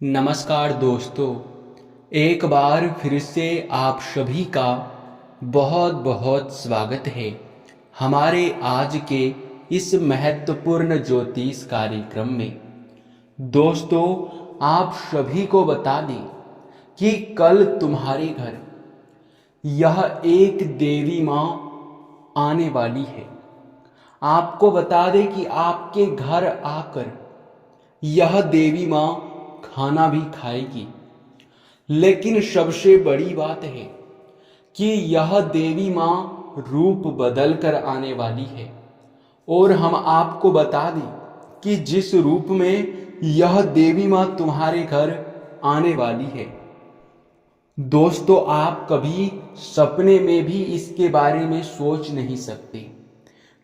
नमस्कार दोस्तों। एक बार फिर से आप सभी का बहुत बहुत स्वागत है हमारे आज के इस महत्वपूर्ण ज्योतिष कार्यक्रम में। दोस्तों, आप सभी को बता दें कि कल तुम्हारे घर यह एक देवी माँ आने वाली है। आपको बता दें कि आपके घर आकर यह देवी माँ खाना भी खाएगी। लेकिन सबसे बड़ी बात है कि यह देवी माँ रूप बदल कर आने वाली है। और हम आपको बता दें कि जिस रूप में यह देवी माँ तुम्हारे घर आने वाली है, दोस्तों, आप कभी सपने में भी इसके बारे में सोच नहीं सकते,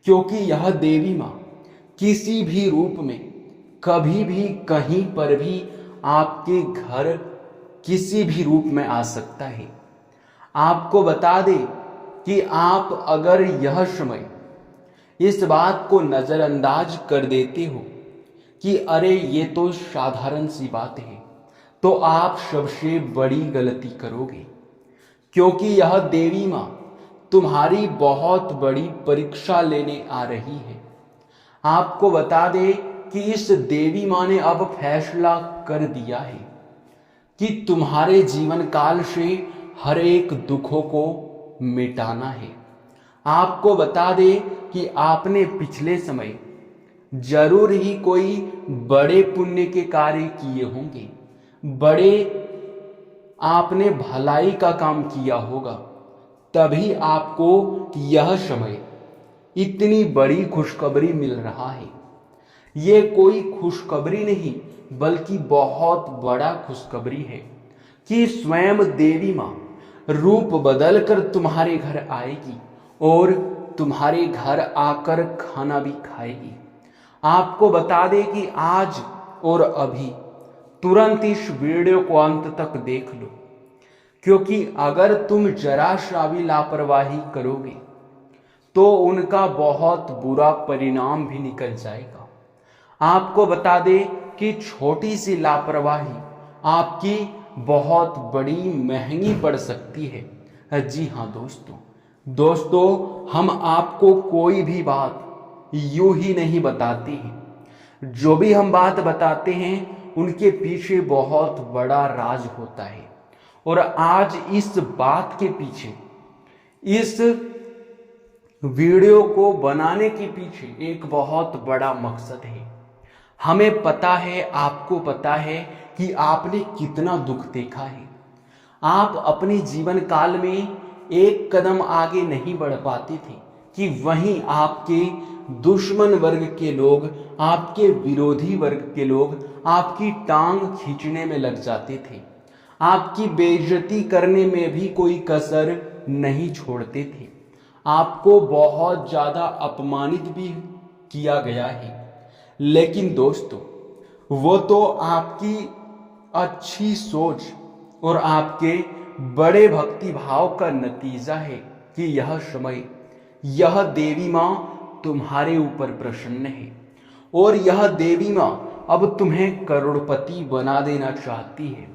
क्योंकि यह देवी माँ किसी भी रूप में कभी भी कहीं पर भी आपके घर किसी भी रूप में आ सकता है। आपको बता दें कि आप अगर यह समय इस बात को नजरअंदाज कर देते हो कि अरे ये तो साधारण सी बात है, तो आप सबसे बड़ी गलती करोगे, क्योंकि यह देवी माँ तुम्हारी बहुत बड़ी परीक्षा लेने आ रही है। आपको बता दें कि इस देवी माँ ने अब फैसला कर दिया है कि तुम्हारे जीवन काल से हर एक दुखों को मिटाना है। आपको बता दें कि आपने पिछले समय जरूर ही कोई बड़े पुण्य के कार्य किए होंगे, बड़े आपने भलाई का काम किया होगा, तभी आपको यह समय इतनी बड़ी खुशखबरी मिल रहा है। ये कोई खुशखबरी नहीं बल्कि बहुत बड़ा खुशखबरी है कि स्वयं देवी माँ रूप बदल कर तुम्हारे घर आएगी और तुम्हारे घर आकर खाना भी खाएगी। आपको बता दें कि आज और अभी तुरंत इस वीडियो को अंत तक देख लो, क्योंकि अगर तुम जरा सा भी लापरवाही करोगे तो उनका बहुत बुरा परिणाम भी निकल जाएगा। आपको बता दें कि छोटी सी लापरवाही आपकी बहुत बड़ी महंगी पड़ सकती है। जी हाँ दोस्तों, हम आपको कोई भी बात यूं ही नहीं बताते हैं। जो भी हम बात बताते हैं उनके पीछे बहुत बड़ा राज होता है। और आज इस बात के पीछे, इस वीडियो को बनाने के पीछे एक बहुत बड़ा मकसद है। हमें पता है, आपको पता है कि आपने कितना दुख देखा है। आप अपने जीवन काल में एक कदम आगे नहीं बढ़ पाते थे कि वहीं आपके दुश्मन वर्ग के लोग, आपके विरोधी वर्ग के लोग आपकी टांग खींचने में लग जाते थे। आपकी बेइज्जती करने में भी कोई कसर नहीं छोड़ते थे। आपको बहुत ज्यादा अपमानित भी किया गया है। लेकिन दोस्तों, वो तो आपकी अच्छी सोच और आपके बड़े भक्ति भाव का नतीजा है कि यह समय, यह देवी माँ तुम्हारे ऊपर प्रसन्न है। और यह देवी माँ अब तुम्हें करोड़पति बना देना चाहती है।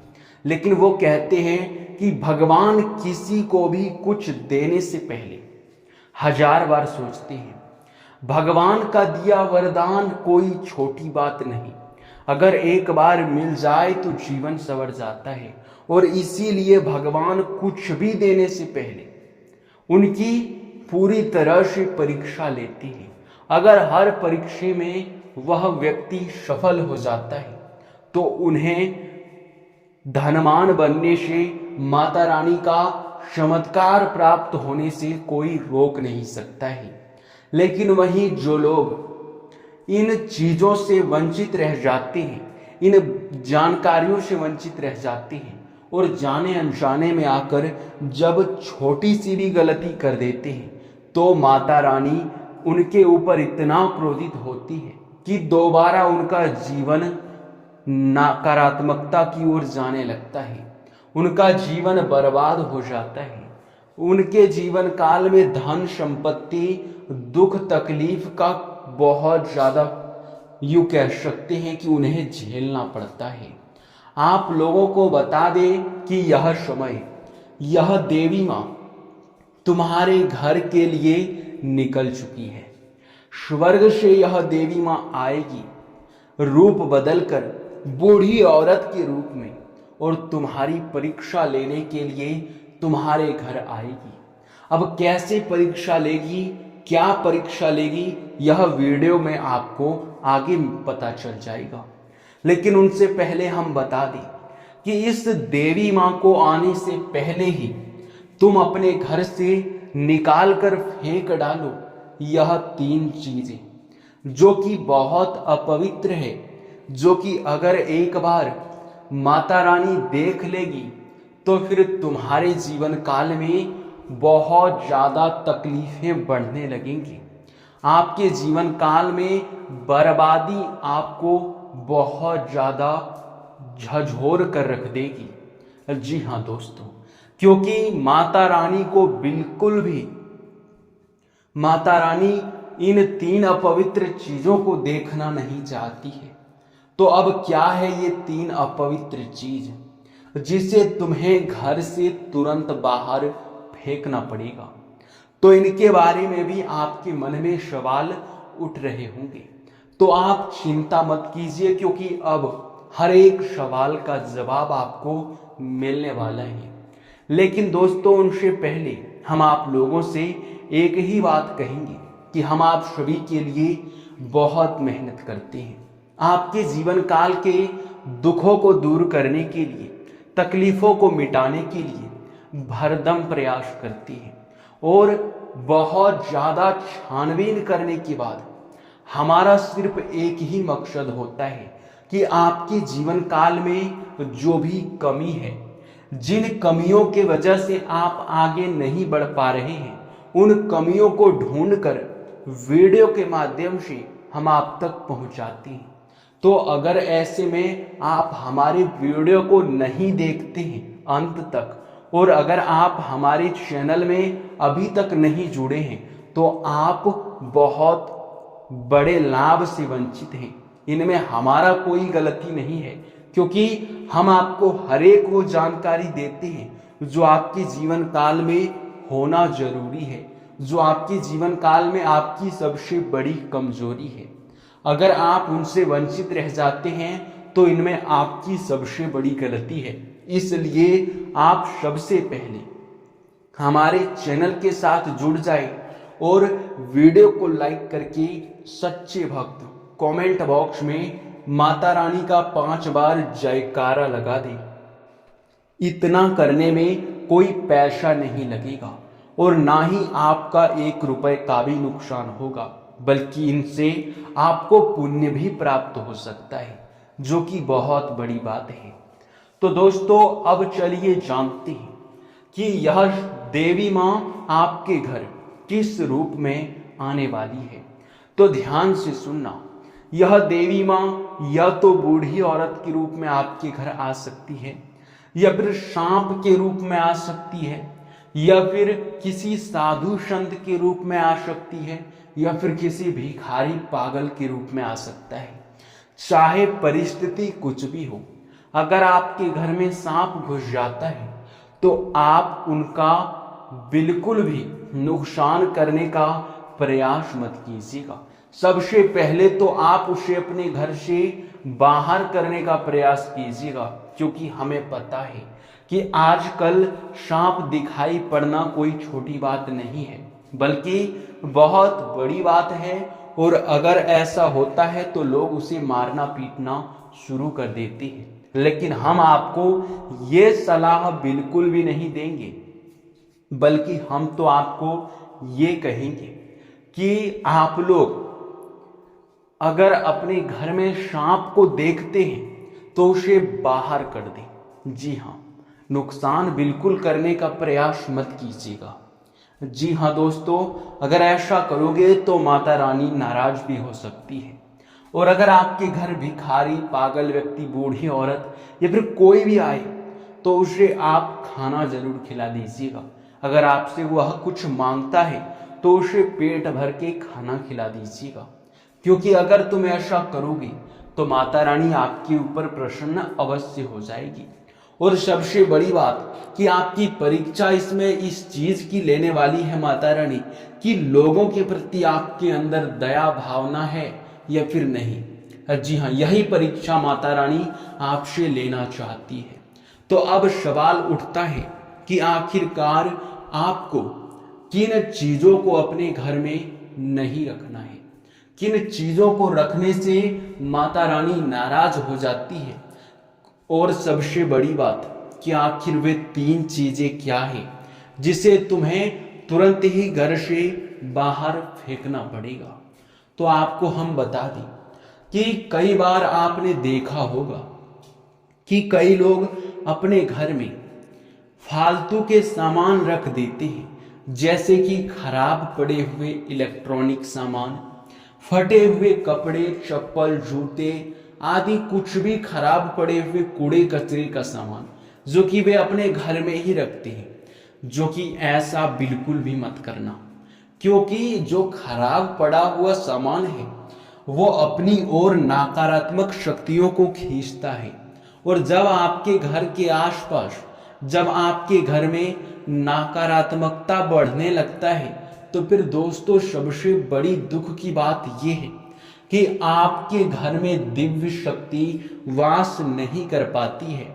लेकिन वो कहते हैं कि भगवान किसी को भी कुछ देने से पहले 1000 बार सोचते हैं। भगवान का दिया वरदान कोई छोटी बात नहीं। अगर एक बार मिल जाए तो जीवन संवर जाता है। और इसीलिए भगवान कुछ भी देने से पहले उनकी पूरी तरह से परीक्षा लेते हैं। अगर हर परीक्षा में वह व्यक्ति सफल हो जाता है तो उन्हें धनवान बनने से, माता रानी का चमत्कार प्राप्त होने से कोई रोक नहीं सकता है। लेकिन वहीं जो लोग इन चीजों से वंचित रह जाते हैं, इन जानकारियों से वंचित रह जाते हैं और जाने अनजाने में आकर जब छोटी सी भी गलती कर देते हैं, तो माता रानी उनके ऊपर इतना क्रोधित होती है कि दोबारा उनका जीवन नकारात्मकता की ओर जाने लगता है। उनका जीवन बर्बाद हो जाता है। उनके जीवन काल में धन संपत्ति, दुख तकलीफ का बहुत ज्यादा यूं कह सकते हैं कि उन्हें झेलना पड़ता है। आप लोगों को बता दे कि यह समय, यह देवी माँ तुम्हारे घर के लिए निकल चुकी है। स्वर्ग से यह देवी माँ आएगी रूप बदलकर बूढ़ी औरत के रूप में, और तुम्हारी परीक्षा लेने के लिए तुम्हारे घर आएगी। अब कैसे परीक्षा लेगी, क्या परीक्षा लेगी, यह वीडियो में आपको आगे पता चल जाएगा। लेकिन उनसे पहले हम बता दें कि इस देवी माँ को आने से पहले ही तुम अपने घर से निकाल कर फेंक डालो यह 3 चीजें, जो कि बहुत अपवित्र है, जो कि अगर एक बार माता रानी देख लेगी तो फिर तुम्हारे जीवन काल में बहुत ज्यादा तकलीफें बढ़ने लगेंगी। आपके जीवन काल में बर्बादी आपको बहुत ज्यादा झकझोर कर रख देगी। जी हाँ दोस्तों, क्योंकि माता रानी को बिल्कुल भी, माता रानी इन 3 अपवित्र चीजों को देखना नहीं चाहती है। तो अब क्या है ये 3 अपवित्र चीज जिसे तुम्हें घर से तुरंत बाहर फेंकना पड़ेगा? तो इनके बारे में भी आपके मन में सवाल उठ रहे होंगे, तो आप चिंता मत कीजिए, क्योंकि अब हर एक सवाल का जवाब आपको मिलने वाला है। लेकिन दोस्तों, उनसे पहले हम आप लोगों से एक ही बात कहेंगे कि हम आप सभी के लिए बहुत मेहनत करते हैं। आपके जीवन काल के दुखों को दूर करने के लिए, तकलीफों को मिटाने के लिए भरदम प्रयास करती है, और बहुत ज्यादा छानबीन करने के बाद हमारा सिर्फ एक ही मकसद होता है कि आपके जीवन काल में जो भी कमी है, जिन कमियों के वजह से आप आगे नहीं बढ़ पा रहे हैं, उन कमियों को ढूंढकर वीडियो के माध्यम से हम आप तक पहुंचाते हैं। तो अगर ऐसे में आप हमारे वीडियो को नहीं देखते हैं अंत तक, और अगर आप हमारे चैनल में अभी तक नहीं जुड़े हैं, तो आप बहुत बड़े लाभ से वंचित हैं। इनमें हमारा कोई गलती नहीं है, क्योंकि हम आपको हर एक वो जानकारी देते हैं जो आपके जीवन काल में होना जरूरी है, जो आपके जीवन काल में आपकी सबसे बड़ी कमजोरी है। अगर आप उनसे वंचित रह जाते हैं तो इनमें आपकी सबसे बड़ी गलती है। इसलिए आप सबसे पहले हमारे चैनल के साथ जुड़ जाए और वीडियो को लाइक करके सच्चे भक्त कमेंट बॉक्स में माता रानी का 5 बार जयकारा लगा दें। इतना करने में कोई पैसा नहीं लगेगा और ना ही आपका 1 रुपए का भी नुकसान होगा, बल्कि इनसे आपको पुण्य भी प्राप्त हो सकता है, जो कि बहुत बड़ी बात है। तो दोस्तों, अब चलिए जानते हैं कि यह देवी माँ आपके घर किस रूप में आने वाली है। तो ध्यान से सुनना, यह देवी माँ या तो बूढ़ी औरत के रूप में आपके घर आ सकती है, या फिर सांप के रूप में आ सकती है, या फिर किसी साधु संत के रूप में आ सकती है, या फिर किसी भिखारी पागल के रूप में आ सकता है। चाहे परिस्थिति कुछ भी हो, अगर आपके घर में सांप घुस जाता है तो आप उनका बिल्कुल भी नुकसान करने का प्रयास मत कीजिएगा। सबसे पहले तो आप उसे अपने घर से बाहर करने का प्रयास कीजिएगा, क्योंकि हमें पता है कि आजकल सांप दिखाई पड़ना कोई छोटी बात नहीं है, बल्कि बहुत बड़ी बात है। और अगर ऐसा होता है तो लोग उसे मारना पीटना शुरू कर देते हैं। लेकिन हम आपको ये सलाह बिल्कुल भी नहीं देंगे, बल्कि हम तो आपको ये कहेंगे कि आप लोग अगर अपने घर में सांप को देखते हैं तो उसे बाहर कर दें। जी हाँ, नुकसान बिल्कुल करने का प्रयास मत कीजिएगा। जी हाँ दोस्तों, अगर ऐसा करोगे तो माता रानी नाराज भी हो सकती है। और अगर आपके घर भिखारी, पागल व्यक्ति, बूढ़ी औरत या फिर कोई भी आए तो उसे आप खाना जरूर खिला दीजिएगा। अगर आपसे वह कुछ मांगता है तो उसे पेट भर के खाना खिला दीजिएगा, क्योंकि अगर तुम ऐसा करोगे तो माता रानी आपके ऊपर प्रसन्न अवश्य हो जाएगी। और सबसे बड़ी बात कि आपकी परीक्षा इसमें इस चीज की लेने वाली है माता रानी कि लोगों के प्रति आपके अंदर दया भावना है या फिर नहीं। जी हाँ, यही परीक्षा माता रानी आपसे लेना चाहती है। तो अब सवाल उठता है कि आखिरकार आपको किन चीजों को अपने घर में नहीं रखना है, किन चीजों को रखने से माता रानी नाराज हो जाती है, और सबसे बड़ी बात कि आखिर वे 3 चीजें क्या है जिसे तुम्हें तुरंत ही घर से बाहर फेंकना पड़ेगा। तो आपको हम बता दें कि कई बार आपने देखा होगा कि कई लोग अपने घर में फालतू के सामान रख देते हैं, जैसे कि खराब पड़े हुए इलेक्ट्रॉनिक सामान, फटे हुए कपड़े, चप्पल, जूते आदि कुछ भी खराब पड़े हुए कूड़े कचरे का सामान जो कि वे अपने घर में ही रखते हैं। जो कि ऐसा बिल्कुल भी मत करना, क्योंकि जो खराब पड़ा हुआ सामान है वो अपनी ओर नकारात्मक शक्तियों को खींचता है। और जब आपके घर के आसपास, जब आपके घर में नकारात्मकता बढ़ने लगता है, तो फिर दोस्तों सबसे बड़ी दुख की बात यह है कि आपके घर में दिव्य शक्ति वास नहीं कर पाती है।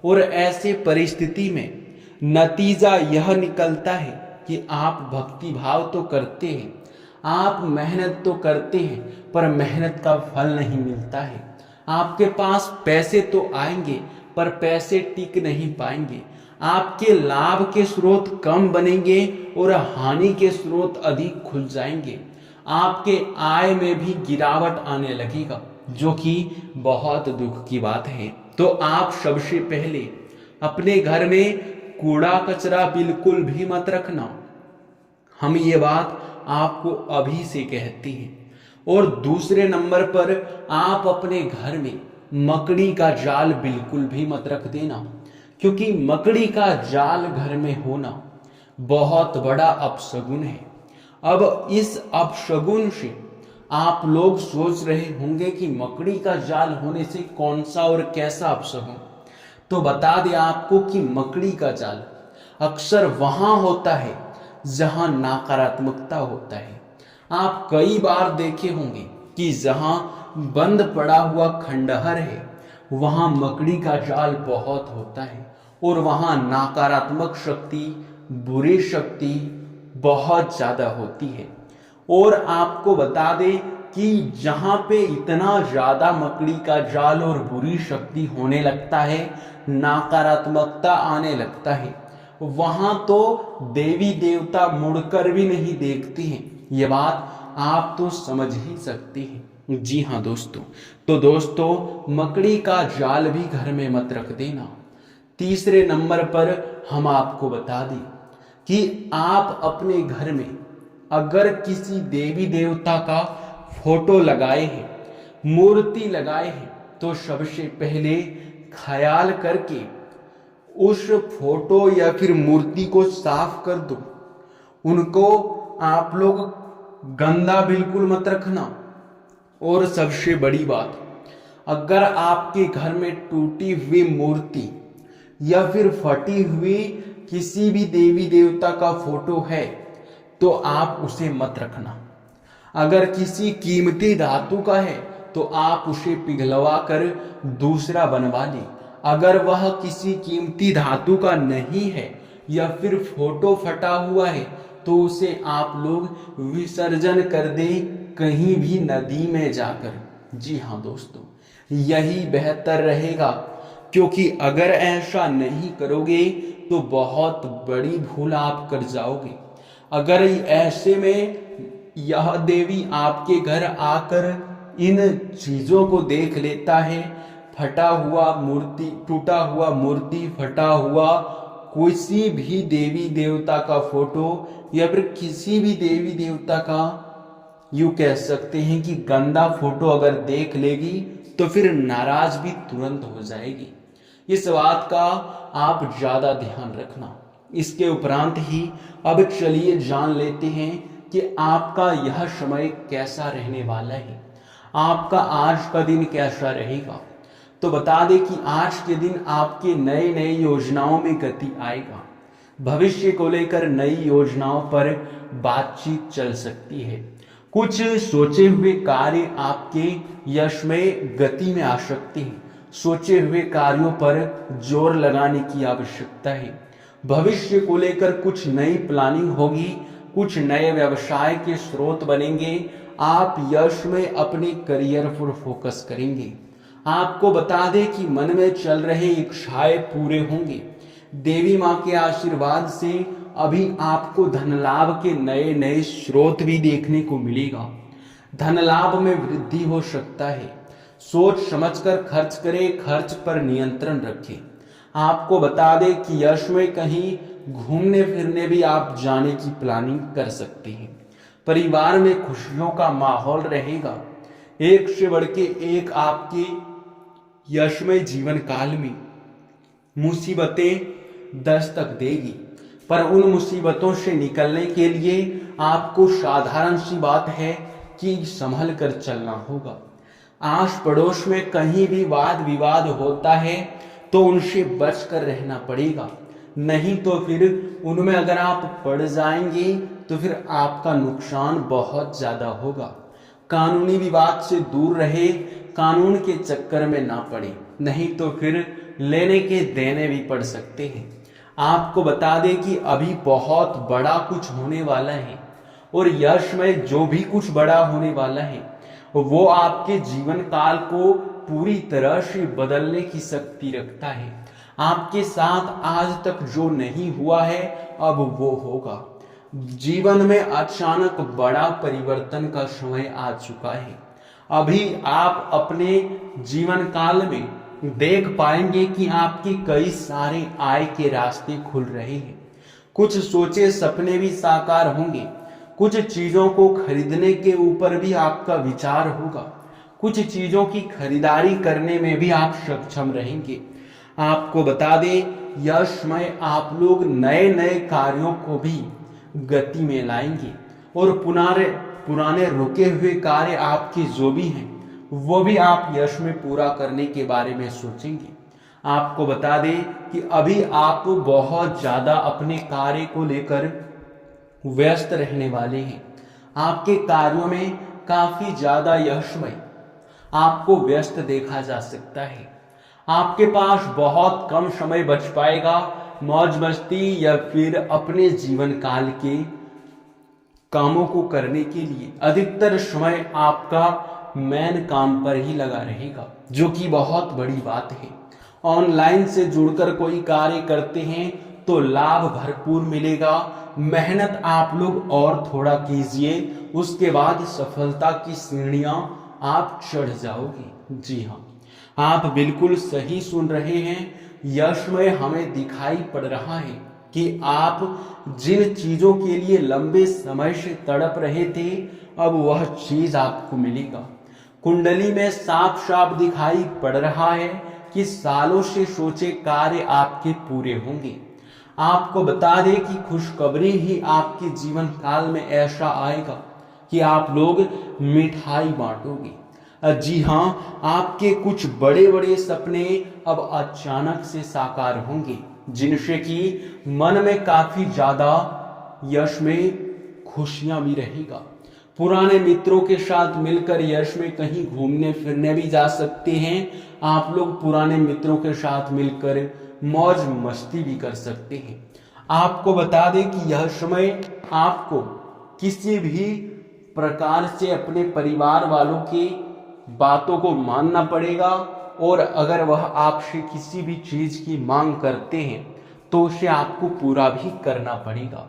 और ऐसे परिस्थिति में नतीजा यह निकलता है कि आप भक्ति भाव तो करते हैं, आप मेहनत तो करते हैं, पर मेहनत का फल नहीं मिलता है। आपके पास पैसे तो आएंगे पर पैसे टिक नहीं पाएंगे। आपके लाभ के स्रोत कम बनेंगे और हानि के स्रोत अधिक खुल जाएंगे। आपके आय में भी गिरावट आने लगेगा, जो कि बहुत दुख की बात है। तो आप सबसे पहले अपने घर में कूड़ा कचरा बिल्कुल भी मत रखना। हम ये बात आपको अभी से कहते हैं। और दूसरे नंबर पर आप अपने घर में मकड़ी का जाल बिल्कुल भी मत रख देना, क्योंकि मकड़ी का जाल घर में होना बहुत बड़ा अपशगुन है। अब इस अपशगुन से आप लोग सोच रहे होंगे कि मकड़ी का जाल होने से कौन सा और कैसा अपशगुन। तो बता दें आपको कि मकड़ी का जाल अक्सर वहां होता है जहां नकारात्मकता होता है। आप कई बार देखे होंगे कि जहां बंद पड़ा हुआ खंडहर है वहां मकड़ी का जाल बहुत होता है और वहां नकारात्मक शक्ति, बुरी शक्ति बहुत ज्यादा होती है। और आपको बता दें कि जहां पे इतना ज्यादा मकड़ी का जाल और बुरी शक्ति होने लगता है, नकारात्मकता आने लगता है, वहां तो देवी देवता मुड़कर भी नहीं देखते हैं। ये बात आप तो समझ ही सकते हैं। जी हाँ दोस्तों, तो दोस्तों मकड़ी का जाल भी घर में मत रख देना। तीसरे नंबर पर हम आपको बता दें कि आप अपने घर में अगर किसी देवी देवता का फोटो लगाए हैं, मूर्ति लगाए हैं, तो सबसे पहले ख्याल करके उस फोटो या फिर मूर्ति को साफ कर दो। उनको आप लोग गंदा बिल्कुल मत रखना। और सबसे बड़ी बात, अगर आपके घर में टूटी हुई मूर्ति या फिर फटी हुई किसी भी देवी देवता का फोटो है तो आप उसे मत रखना। अगर किसी कीमती धातु का है तो आप उसे पिघलवा कर दूसरा बनवा लें। अगर वह किसी कीमती धातु का नहीं है या फिर फोटो फटा हुआ है तो उसे आप लोग विसर्जन कर दें कहीं भी नदी में जाकर। जी हाँ दोस्तों, यही बेहतर रहेगा, क्योंकि अगर ऐसा नहीं करोगे तो बहुत बड़ी भूल आप कर जाओगे। अगर ऐसे में यह देवी आपके घर आकर इन चीजों को देख लेता है, फटा हुआ मूर्ति, टूटा हुआ मूर्ति, फटा हुआ किसी भी देवी देवता का फोटो या फिर किसी भी देवी देवता का, यूं कह सकते हैं कि गंदा फोटो अगर देख लेगी तो फिर नाराज भी तुरंत हो जाएगी। इस बात का आप ज्यादा ध्यान रखना। इसके उपरांत ही अब चलिए जान लेते हैं कि आपका यह समय कैसा रहने वाला है। आपका आज का दिन कैसा रहेगा। तो बता दें कि आज के दिन आपके नए नए योजनाओं में गति आएगा। भविष्य को लेकर नई योजनाओं पर बातचीत चल सकती है। कुछ सोचे हुए कार्य आपके यश में गति में आ सकते हैं। सोचे हुए कार्यों पर जोर लगाने की आवश्यकता है। भविष्य को लेकर कुछ नई प्लानिंग होगी, कुछ नए व्यवसाय के स्रोत बनेंगे। आप यश में अपने करियर पर फोकस करेंगे। आपको बता दें कि मन में चल रहे इच्छाएं पूरे होंगे। देवी मां के आशीर्वाद से अभी आपको धन लाभ के नए नए स्रोत भी देखने को मिलेगा। धन लाभ में वृद्धि हो सकता है। सोच समझकर खर्च करें, खर्च पर नियंत्रण रखें। आपको बता दें कि यश में कहीं घूमने फिरने भी आप जाने की प्लानिंग कर सकते हैं। परिवार में खुशियों का माहौल रहेगा। एक से बढ़ के एक आपके यशमय जीवन काल में मुसीबतें दस्तक देगी, पर उन मुसीबतों से निकलने के लिए आपको साधारण सी बात है कि संभल कर चलना होगा। आस पड़ोस में कहीं भी वाद विवाद होता है तो उनसे बचकर रहना पड़ेगा, नहीं तो फिर उनमें अगर आप पड़ जाएंगे तो फिर आपका नुकसान बहुत ज्यादा होगा। कानूनी विवाद से दूर रहे, कानून के चक्कर में ना पड़े, नहीं तो फिर लेने के देने भी पड़ सकते हैं। आपको बता दें कि अभी बहुत बड़ा कुछ होने वाला है और यश में जो भी कुछ बड़ा होने वाला है वो आपके जीवन काल को पूरी तरह से बदलने की शक्ति रखता है। आपके साथ आज तक जो नहीं हुआ है अब वो होगा। जीवन में अचानक बड़ा परिवर्तन का समय आ चुका है। अभी आप अपने जीवन काल में देख पाएंगे कि आपके कई सारे आय के रास्ते खुल रहे हैं। कुछ सोचे सपने भी साकार होंगे। कुछ चीजों को खरीदने के ऊपर भी आपका विचार होगा। कुछ चीजों की खरीदारी करने में भी आप सक्षम रहेंगे। आपको बता दें यश में आप लोग नए नए कार्यों को भी गति में लाएंगे और पुराने रुके हुए कार्य आपके जो भी हैं वो भी आप यश में पूरा करने के बारे में सोचेंगे। आपको बता दें कि अभी आप बहुत ज्यादा अपने कार्य को लेकर व्यस्त रहने वाले हैं। आपके कार्यों में काफी ज्यादा यशमय आपको व्यस्त देखा जा सकता है। आपके पास बहुत कम समय बच पाएगा मौज मस्ती या फिर अपने जीवन काल के कामों को करने के लिए। अधिकतर समय आपका मेन काम पर ही लगा रहेगा, जो कि बहुत बड़ी बात है। ऑनलाइन से जुड़कर कोई कार्य करते हैं तो लाभ भरपूर मिलेगा। मेहनत आप लोग और थोड़ा कीजिए, उसके बाद सफलता की सीढ़ियां आप चढ़ जाओगे। जी हाँ, आप बिल्कुल सही सुन रहे हैं। यश में हमें दिखाई पड़ रहा है कि आप जिन चीजों के लिए लंबे समय से तड़प रहे थे अब वह चीज आपको मिलेगा। कुंडली में साफ साफ दिखाई पड़ रहा है कि सालों से सोचे कार्य आपके पूरे होंगे। आपको बता दें कि खुशखबरी ही आपके जीवन काल में ऐसा आएगा कि आप लोग मिठाई बांटोगे। जी हाँ, आपके कुछ बड़े बड़े सपने अब अचानक से साकार होंगे, जिनसे कि मन में काफी ज्यादा यश में खुशियां भी रहेगा। पुराने मित्रों के साथ मिलकर यश में कहीं घूमने फिरने भी जा सकते हैं। आप लोग पुराने मित्रों के साथ मिलकर मौज मस्ती भी कर सकते हैं। आपको बता दें कि यह समय आपको किसी भी प्रकार से अपने परिवार वालों की बातों को मानना पड़ेगा और अगर वह आपसे किसी भी चीज की मांग करते हैं तो उसे आपको पूरा भी करना पड़ेगा।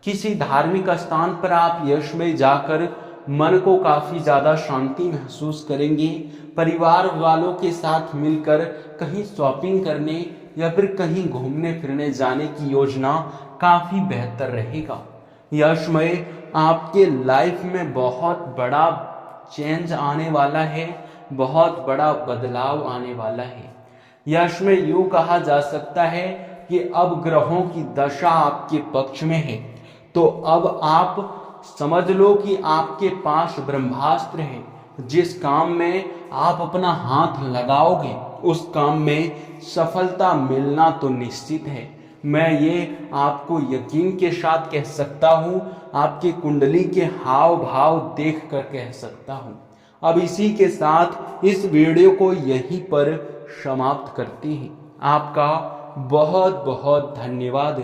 किसी धार्मिक स्थान पर आप यश में जाकर मन को काफी ज्यादा शांति महसूस करेंगे। परिवार वालों के साथ मिलकर कहीं शॉपिंग करने या फिर कहीं घूमने फिरने जाने की योजना काफी बेहतर रहेगा। यश में आपके लाइफ में बहुत बड़ा चेंज आने वाला है, बहुत बड़ा बदलाव आने वाला है। यश में यूं कहा जा सकता है कि अब ग्रहों की दशा आपके पक्ष में है, तो अब आप समझ लो कि आपके पास ब्रह्मास्त्र है जिस काम में आप अपना हाथ लगाओगे उस काम में सफलता मिलना तो निश्चित है। मैं ये आपको यकीन के साथ कह सकता हूँ, आपकी कुंडली के हाव भाव देख कर कह सकता हूँ। अब इसी के साथ इस वीडियो को यहीं पर समाप्त करते हैं। आपका बहुत बहुत धन्यवाद।